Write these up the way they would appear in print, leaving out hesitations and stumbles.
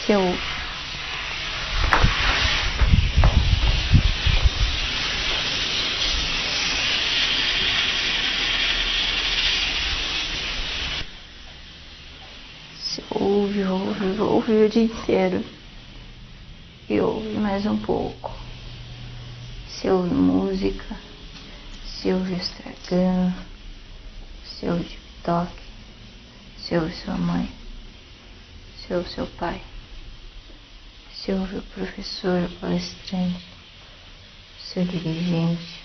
você ouve? Você ouve o dia inteiro. E ouve mais um pouco. Você ouve música. Você ouve o Instagram. Você ouve o TikTok. Você ouve sua mãe. Você ouve seu pai. Você ouve o professor, o palestrante, o seu dirigente,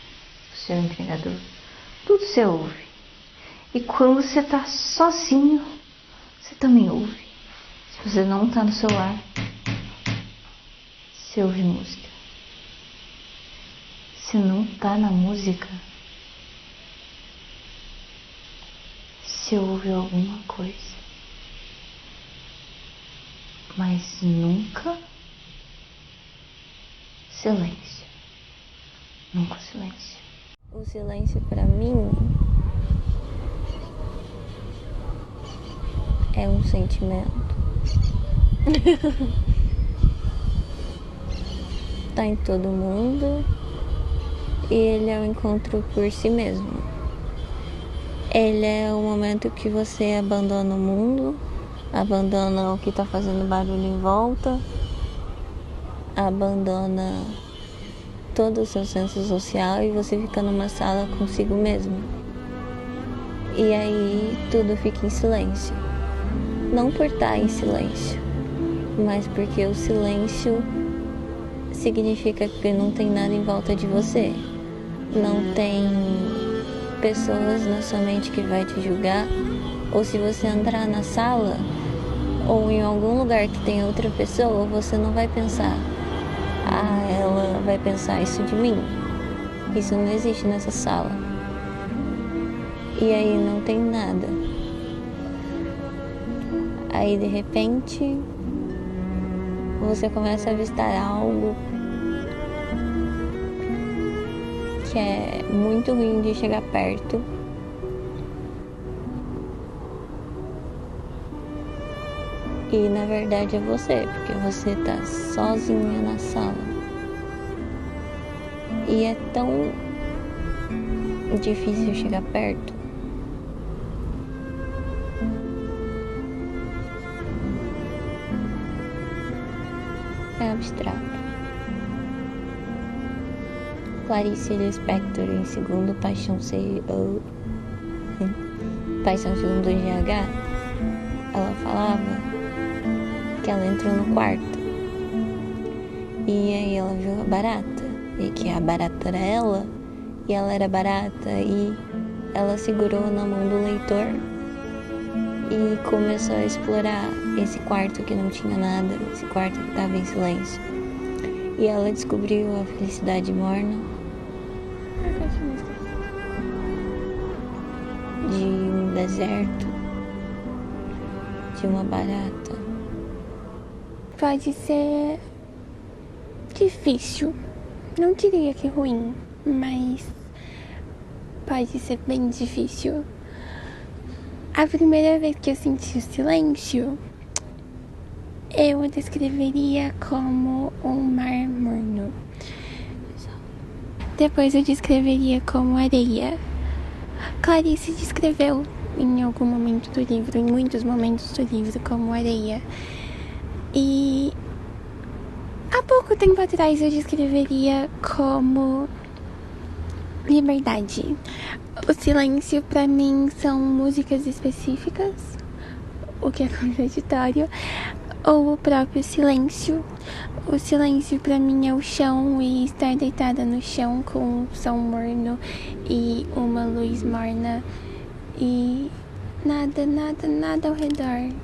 o seu empregador. Tudo você ouve. E quando você está sozinho, você também ouve. Se você não está no celular, você ouve música. Se não está na música, você ouve alguma coisa. Mas nunca silêncio. Nunca silêncio. O silêncio pra mim é um sentimento. Tá em todo mundo. E ele é um encontro por si mesmo. Ele é o momento que você abandona o mundo, abandona o que tá fazendo barulho em volta, abandona todo o seu senso social e você fica numa sala consigo mesmo. E aí tudo fica em silêncio. Não por estar em silêncio, mas porque o silêncio significa que não tem nada em volta de você. Não tem pessoas na sua mente que vai te julgar. Ou se você entrar na sala ou em algum lugar que tem outra pessoa, você não vai pensar: ah, ela vai pensar isso de mim. Isso não existe nessa sala. E aí não tem nada. Aí de repente você começa a avistar algo que é muito ruim de chegar perto. E na verdade é você, porque você tá sozinha na sala. E é tão difícil chegar perto. É abstrato. Clarice Lispector, em segundo Paixão Paixão segundo GH, ela falava que ela entrou no quarto e aí ela viu a barata, e que a barata era ela e ela era barata, e ela segurou na mão do leitor e começou a explorar esse quarto que não tinha nada, esse quarto que estava em silêncio. E ela descobriu a felicidade morna de um deserto, de uma barata. Pode ser difícil, não diria que é ruim, mas pode ser bem difícil. A primeira vez que eu senti o silêncio, eu descreveria como um mar morno. Depois eu descreveria como areia. Clarice descreveu em algum momento do livro, em muitos momentos do livro, como areia. E há pouco tempo atrás eu descreveria como liberdade. O silêncio pra mim são músicas específicas, o que é contraditório, ou o próprio silêncio. O silêncio pra mim é o chão e estar deitada no chão com um som morno e uma luz morna e nada ao redor.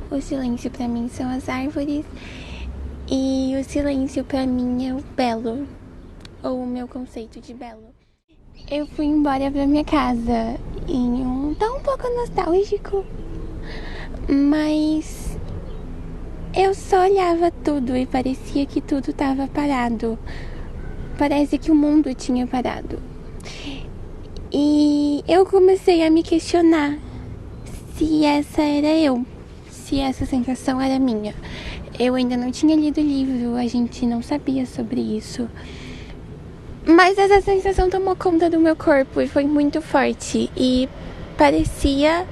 O silêncio pra mim são as árvores e o silêncio pra mim é o belo, ou o meu conceito de belo. Eu fui embora pra minha casa tá um pouco nostálgico, mas eu só olhava tudo e parecia que tudo tava parado. Parece que o mundo tinha parado. E eu comecei a me questionar se essa era eu. se essa sensação era minha. Eu ainda não tinha lido o livro, a gente não sabia sobre isso. Mas essa sensação tomou conta do meu corpo e foi muito forte. E parecia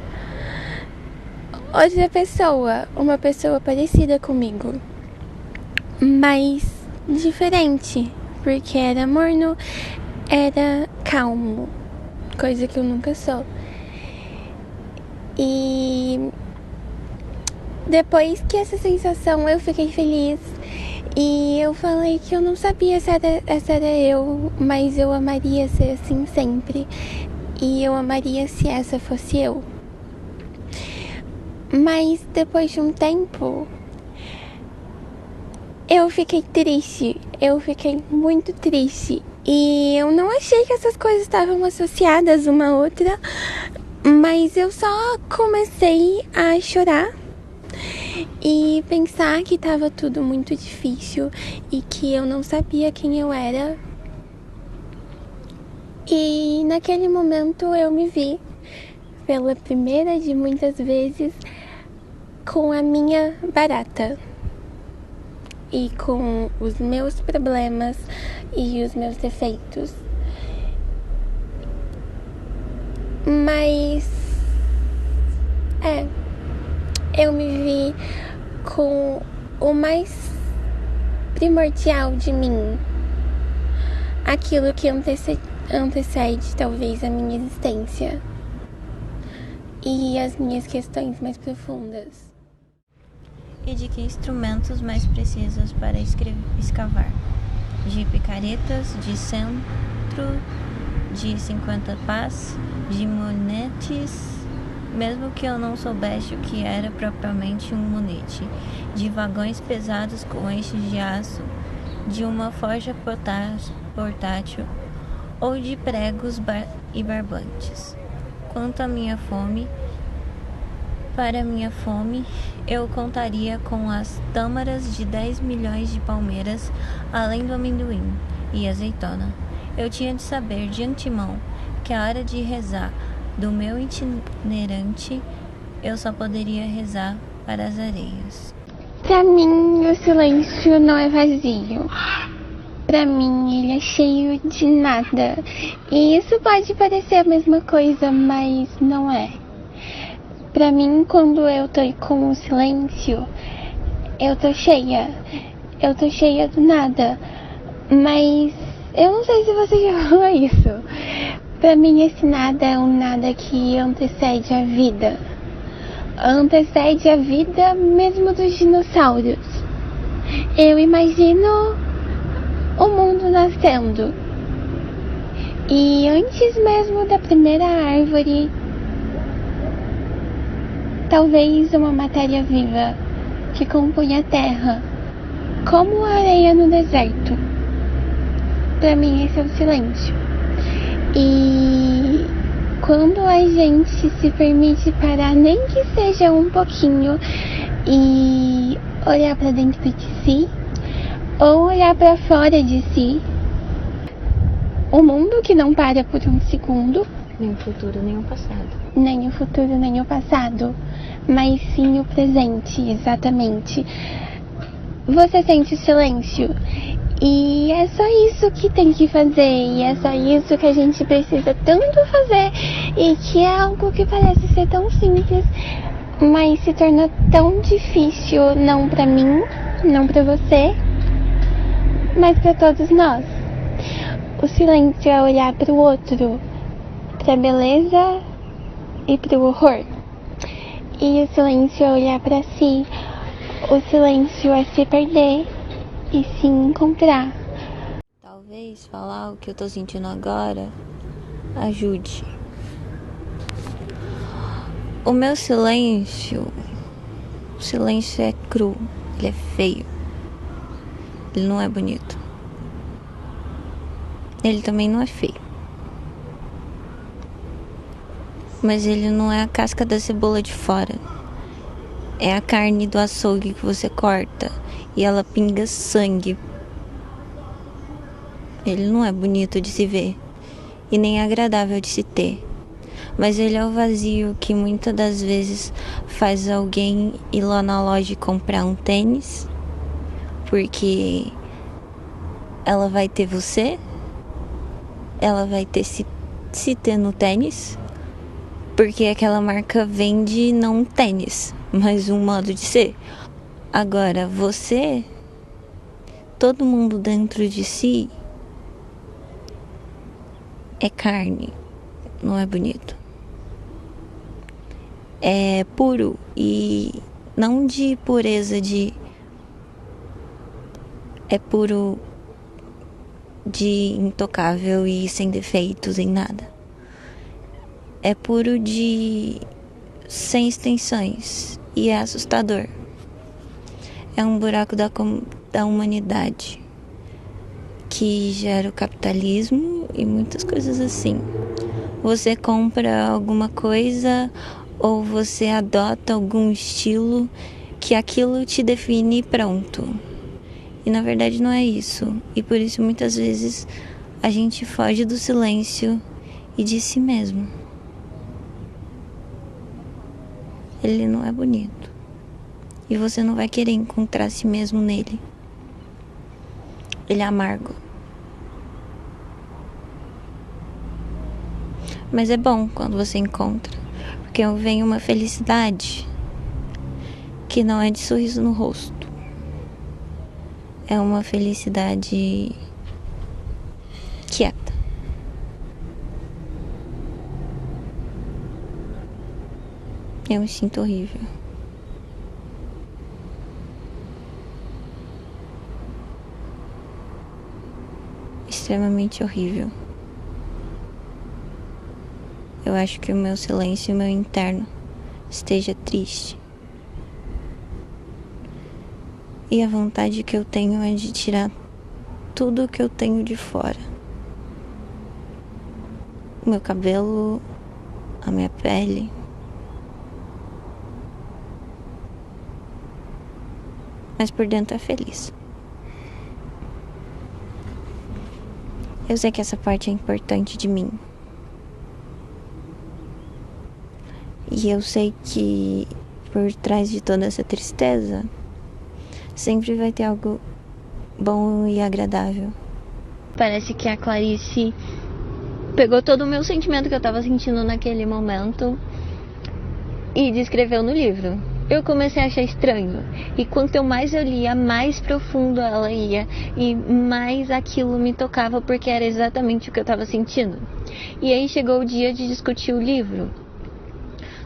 outra pessoa, uma pessoa parecida comigo, mas diferente, porque era morno, era calmo, coisa que eu nunca sou. E depois que essa sensação, eu fiquei feliz e eu falei que eu não sabia se essa era eu, mas eu amaria ser assim sempre. E eu amaria se essa fosse eu. Mas depois de um tempo, eu fiquei triste. Eu fiquei muito triste. E eu não achei que essas coisas estavam associadas uma à outra. Mas eu só comecei a chorar e pensar que estava tudo muito difícil e que eu não sabia quem eu era. E naquele momento eu me vi, pela primeira de muitas vezes, com a minha barata e com os meus problemas e os meus defeitos. Mas eu me vi com o mais primordial de mim, aquilo que antecede talvez a minha existência e as minhas questões mais profundas. E de que instrumentos mais precisas para escavar? De picaretas, de centro, de 50 pás, de monetes, mesmo que eu não soubesse o que era propriamente um monete, de vagões pesados com eixos de aço, de uma forja portátil ou de pregos e barbantes. Quanto à minha fome, para minha fome, eu contaria com as tâmaras de 10 milhões de palmeiras, além do amendoim e azeitona. Eu tinha de saber de antemão que a hora de rezar do meu itinerante, eu só poderia rezar para as areias. Pra mim, o silêncio não é vazio. Pra mim, ele é cheio de nada. E isso pode parecer a mesma coisa, mas não é. Pra mim, quando eu tô com o silêncio, eu tô cheia. Eu tô cheia do nada. Mas eu não sei se você já falou isso. Pra mim, esse nada é um nada que antecede a vida. Antecede a vida mesmo dos dinossauros. Eu imagino o mundo nascendo. E antes mesmo da primeira árvore, talvez uma matéria viva que compunha a terra, como a areia no deserto. Pra mim, esse é o silêncio. E quando a gente se permite parar, nem que seja um pouquinho, e olhar pra dentro de si, ou olhar pra fora de si, o mundo que não para por um segundo, Nem o futuro, nem o passado. nem o futuro, nem o passado, mas sim o presente, exatamente. Você sente o silêncio. E é só isso que tem que fazer, e é só isso que a gente precisa tanto fazer, e que é algo que parece ser tão simples, mas se torna tão difícil, não pra mim, não pra você, mas pra todos nós. O silêncio é olhar pro outro, pra beleza e pro horror. E o silêncio é olhar pra si. O silêncio é se perder e se encontrar. Talvez falar o que eu tô sentindo agora ajude. O meu silêncio é cru, ele é feio, ele não é bonito. Ele também não é feio. Mas ele não é a casca da cebola de fora. É a carne do açougue que você corta e ela pinga sangue. Ele não é bonito de se ver e nem agradável de se ter. mas ele é o vazio que muitas das vezes faz alguém ir lá na loja e comprar um tênis, porque ela vai ter você, ela vai ter se ter no tênis, porque aquela marca vende não um tênis, mas um modo de ser. Agora, você, todo mundo dentro de si é carne, não é bonito. É puro e não de pureza de... É puro de intocável e sem defeitos em nada. É puro de... sem extensões e é assustador. É um buraco da humanidade que gera o capitalismo e muitas coisas assim. Você compra alguma coisa ou você adota algum estilo que aquilo te define e pronto. E na verdade não é isso. E por isso muitas vezes a gente foge do silêncio e de si mesmo. Ele não é bonito. E você não vai querer encontrar si mesmo nele. Ele é amargo. Mas é bom quando você encontra, porque vem uma felicidade que não é de sorriso no rosto. É uma felicidade quieta. Eu me sinto horrível. Extremamente horrível. Eu acho que o meu silêncio, o meu interno, esteja triste. E a vontade que eu tenho é de tirar tudo que eu tenho de fora. O meu cabelo, a minha pele. Mas por dentro é feliz. Eu sei que essa parte é importante de mim. E eu sei que por trás de toda essa tristeza sempre vai ter algo bom e agradável. Parece que a Clarice pegou todo o meu sentimento que eu tava sentindo naquele momento e descreveu no livro. Eu comecei a achar estranho. E quanto mais eu lia, mais profundo ela ia. E mais aquilo me tocava, porque era exatamente o que eu tava sentindo. E aí chegou o dia de discutir o livro.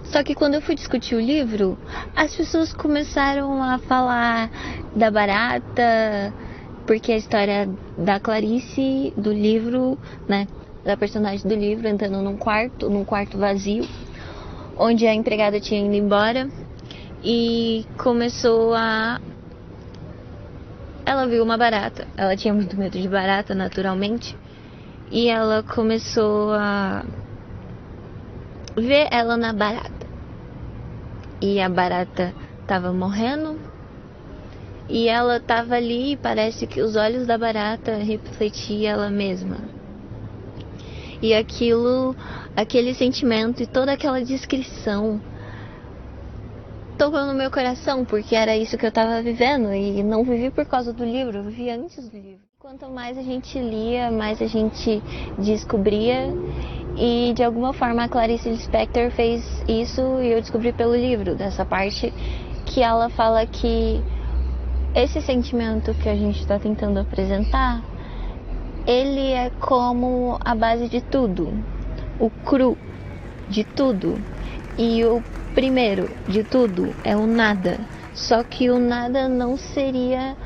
Só que quando eu fui discutir o livro, as pessoas começaram a falar da barata, porque a história da Clarice, do livro, né, da personagem do livro, entrando num quarto vazio, onde a empregada tinha ido embora, e começou a... Ela viu uma barata, ela tinha muito medo de barata, naturalmente, e ela começou a ver ela na barata. E a barata tava morrendo. E ela tava ali e parece que os olhos da barata refletiam ela mesma. E aquele sentimento e toda aquela descrição tocou no meu coração, porque era isso que eu tava vivendo. E não vivi por causa do livro, eu vivi antes do livro. Quanto mais a gente lia, mais a gente descobria. E de alguma forma a Clarice Lispector fez isso e eu descobri pelo livro, dessa parte que ela fala que esse sentimento que a gente está tentando apresentar, ele é como a base de tudo, o cru de tudo, e o primeiro de tudo é o nada, só que o nada não seria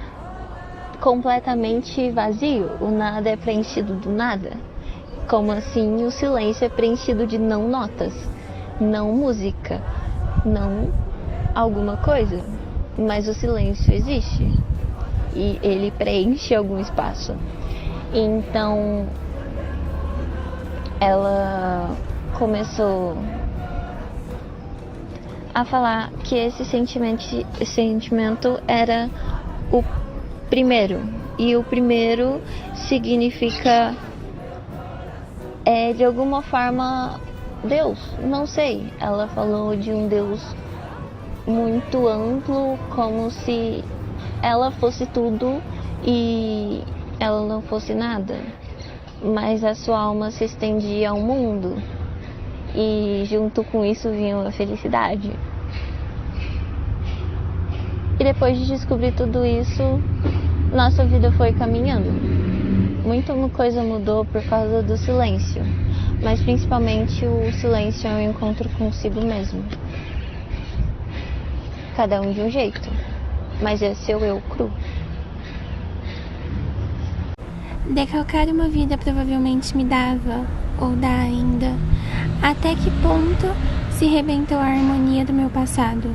completamente vazio, o nada é preenchido do nada. Como assim o silêncio é preenchido de não notas, não música, não alguma coisa, mas o silêncio existe e ele preenche algum espaço. Então ela começou a falar que esse sentimento era o primeiro, e o primeiro significa de alguma forma Deus, não sei. Ela falou de um Deus muito amplo, como se ela fosse tudo e ela não fosse nada. Mas a sua alma se estendia ao mundo e junto com isso vinha a felicidade. E depois de descobrir tudo isso, nossa vida foi caminhando. Muita coisa mudou por causa do silêncio, mas principalmente o silêncio é um encontro consigo mesmo. Cada um de um jeito, mas esse é o eu cru. Decalcar uma vida provavelmente me dava, ou dá ainda, até que ponto se rebentou a harmonia do meu passado.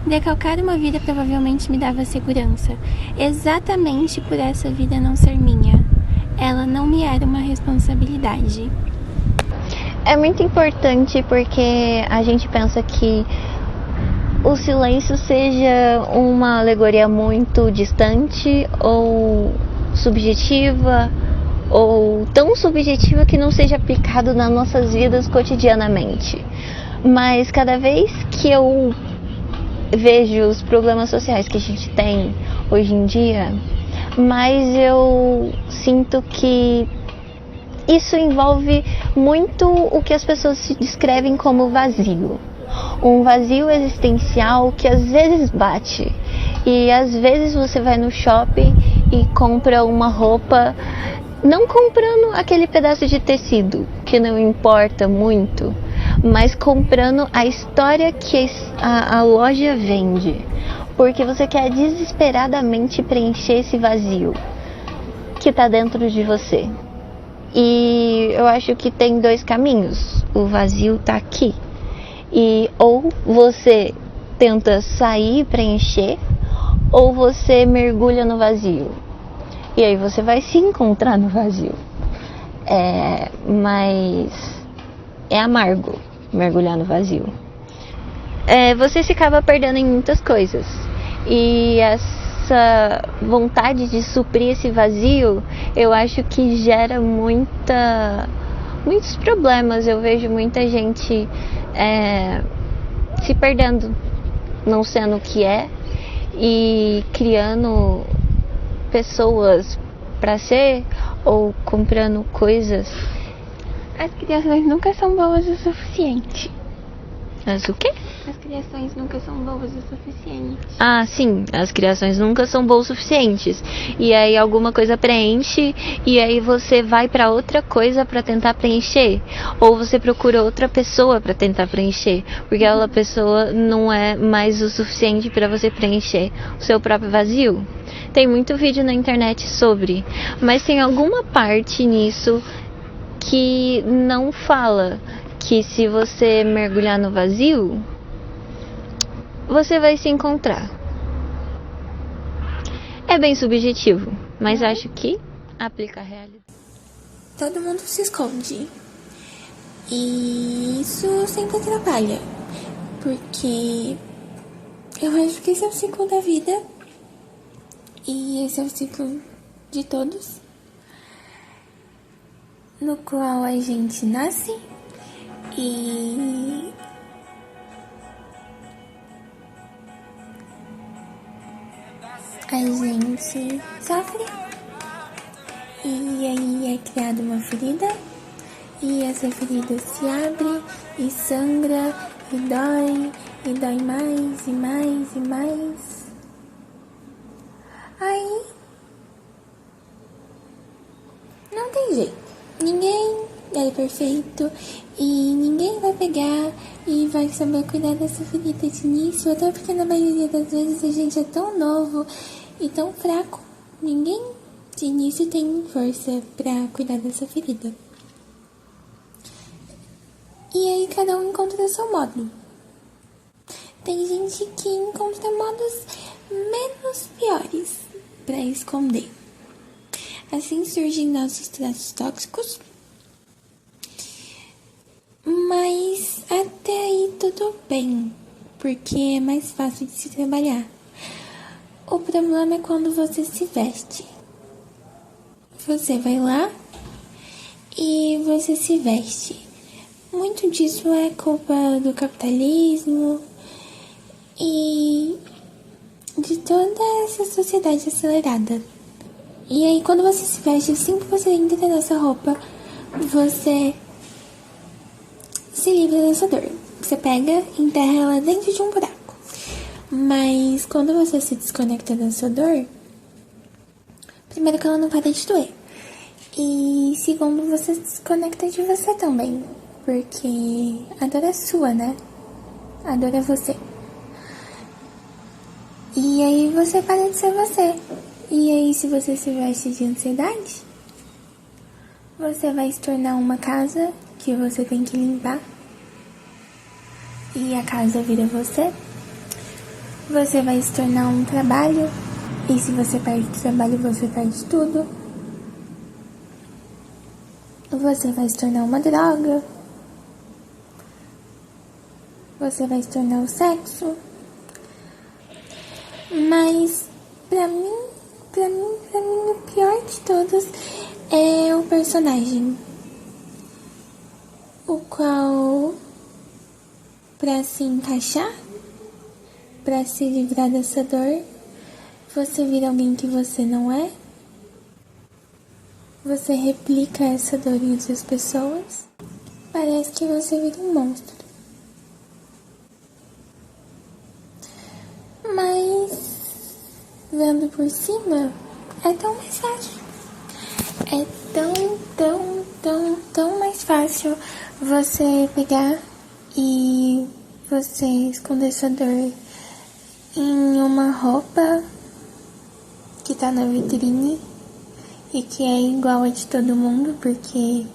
Decalcar uma vida provavelmente me dava segurança, exatamente por essa vida não ser minha. Ela não me era uma responsabilidade. É muito importante porque a gente pensa que o silêncio seja uma alegoria muito distante ou subjetiva, ou tão subjetiva que não seja aplicado nas nossas vidas cotidianamente. Mas cada vez que eu vejo os problemas sociais que a gente tem hoje em dia, mas eu sinto que isso envolve muito o que as pessoas se descrevem como vazio. Um vazio existencial que às vezes bate. E às vezes você vai no shopping e compra uma roupa, não comprando aquele pedaço de tecido, que não importa muito, mas comprando a história que a loja vende. Porque você quer desesperadamente preencher esse vazio que está dentro de você. E eu acho que tem dois caminhos. O vazio está aqui. E ou você tenta sair e preencher, ou você mergulha no vazio. E aí você vai se encontrar no vazio. Mas é amargo mergulhar no vazio. Você se acaba perdendo em muitas coisas. E essa vontade de suprir esse vazio, eu acho que gera muitos problemas. Eu vejo muita gente se perdendo, não sendo o que é, e criando pessoas para ser, ou comprando coisas. As criações nunca são boas o suficiente. Mas o quê? As criações nunca são boas o suficiente. Ah, sim, as criações nunca são boas o suficientes. E aí alguma coisa preenche, e aí você vai pra outra coisa pra tentar preencher. Ou você procura outra pessoa pra tentar preencher, porque aquela pessoa não é mais o suficiente pra você preencher o seu próprio vazio. Tem muito vídeo na internet sobre, mas tem alguma parte nisso que não fala que se você mergulhar no vazio, você vai se encontrar. É bem subjetivo, mas acho que aplica a realidade. Todo mundo se esconde. E isso sempre atrapalha. Porque eu acho que esse é o ciclo da vida. E esse é o ciclo de todos. No qual a gente nasce e a gente sofre, e aí é criada uma ferida, e essa ferida se abre e sangra e dói mais e mais e mais. Aí não tem jeito, ninguém é perfeito e ninguém vai pegar e vai saber cuidar dessa ferida de início, até porque na maioria das vezes a gente é tão novo e tão fraco, ninguém de início tem força pra cuidar dessa ferida. E aí cada um encontra o seu modo. Tem gente que encontra modos menos piores pra esconder. Assim surgem nossos traços tóxicos. Mas até aí tudo bem, porque é mais fácil de se trabalhar. O problema é quando você se veste. Você vai lá e você se veste. muito disso é culpa do capitalismo e de toda essa sociedade acelerada. E aí, quando você se veste, assim que você entra nessa roupa, você se livra dessa dor. Você pega e enterra ela dentro de um buraco. Mas quando você se desconecta dessa dor, primeiro que ela não para de doer. E segundo, você se desconecta de você também. Porque a dor é sua, né? A dor é você. E aí você para de ser você. E aí, se você se veste de ansiedade, você vai se tornar uma casa que você tem que limpar. E a casa vira você. Você vai se tornar um trabalho. E se você perde o trabalho, você perde tudo. Você vai se tornar uma droga. Você vai se tornar o sexo. Mas, pra mim, o pior de todos é o personagem. O qual, pra se encaixar, pra se livrar dessa dor, você vira alguém que você não é. Você replica essa dor em outras pessoas. Parece que você vira um monstro. Mas, vendo por cima, é tão mais fácil. É tão mais fácil você pegar e você esconder sua dor em uma roupa que tá na vitrine e que é igual a de todo mundo, porque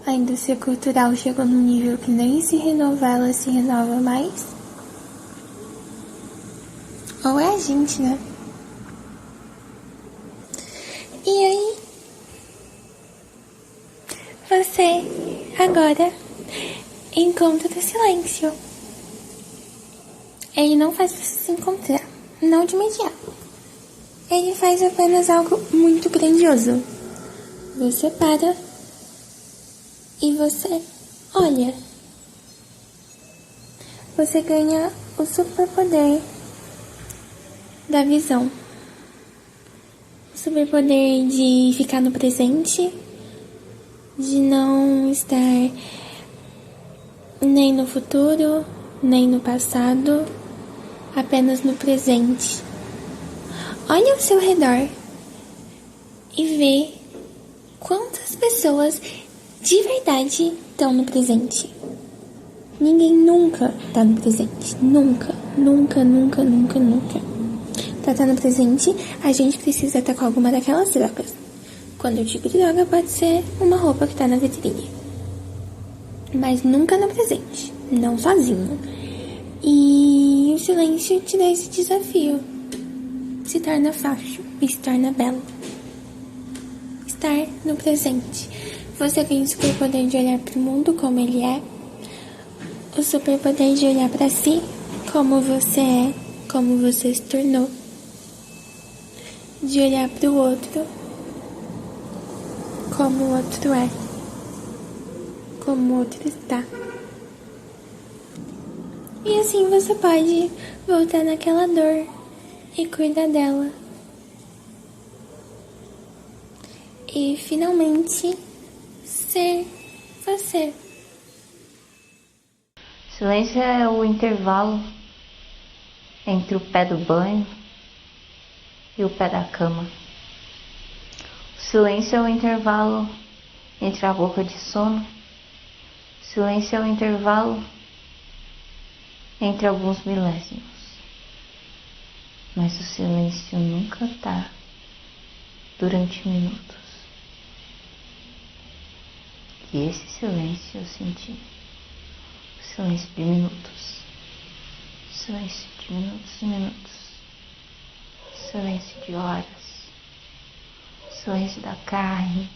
a indústria cultural chegou num nível que nem se renovar, ela se renova mais. Ou é a gente, né? E aí, você agora encontra o silêncio. Ele não faz você se encontrar, não de imediato. Ele faz apenas algo muito grandioso. Você para e você olha. Você ganha o superpoder da visão. O superpoder de ficar no presente, de não estar nem no futuro, nem no passado, apenas no presente. Olha ao seu redor e vê quantas pessoas de verdade estão no presente. Ninguém nunca tá no presente. Nunca. Pra estar no presente, a gente precisa estar com alguma daquelas drogas. Quando eu digo droga, pode ser uma roupa que tá na vitrine. Mas nunca no presente. Não sozinho. E o silêncio te dá esse desafio. Se torna fácil e se torna belo. Estar no presente. Você tem o superpoder de olhar pro mundo como ele é. O superpoder de olhar pra si como você é, como você se tornou. De olhar pro outro como o outro é, como o outro está. E assim você pode voltar naquela dor e cuidar dela. E finalmente ser você. Silêncio é o intervalo entre o pé do banho e o pé da cama. O silêncio é o intervalo entre a boca de sono. O silêncio é o intervalo entre alguns milésimos. Mas o silêncio nunca tá durante minutos. E esse silêncio eu senti. O silêncio de minutos. O silêncio de minutos e minutos. O silêncio de horas. O silêncio da carne.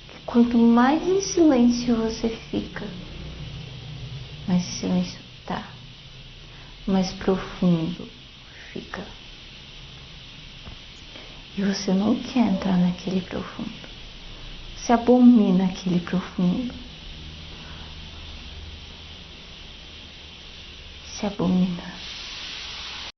Que quanto mais em silêncio você fica, mais o silêncio tá, mais profundo fica. E você não quer entrar naquele profundo. Você abomina aquele profundo. se abomina.